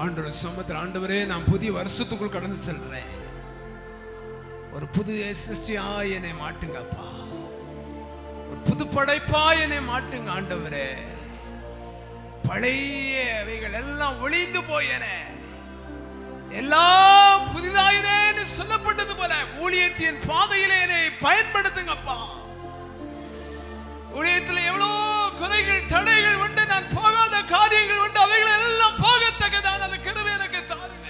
ஆண்டவர் சமத்துல ஆண்டவரே நான் புதிய வருஷத்துக்குள் கடந்து செல்றேன். ஒரு புது சிருஷ்டியா என்னை மாட்டுங்கப்பா. ஒரு புது படைப்பா என்னை மாட்டுங்க ஆண்டவரே. பழையவைகள் எல்லாம் ஒளிந்து போயன, எல்லாம் புதிதாயினேன்னு சொல்லப்பட்டது போல ஊழியத்தின் பாதையிலே என்னை பயன்படுத்துங்கப்பா. ஊழியத்தில் எவ்வளவு குறைகள் தடைகள் உண்டு, நான் போகாத காரியங்கள் உண்டு, அவைகள் எல்லாம் போகத்தக்கதான் அந்த கிருபை எனக்கு தாருங்க.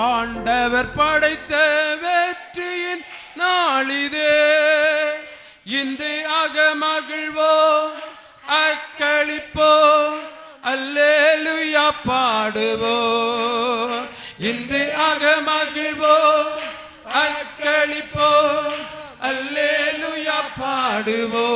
ஆண்டவர் படைத்த வெற்றியின் நாளிதே, இன்று அகமகிழ்வோ அக்களிப்போ அல்லேலூயா பாடுவோ. இன்று அகமகிழ்வோ அக்களிப்போ அல்லேலூயா பாடுவோ.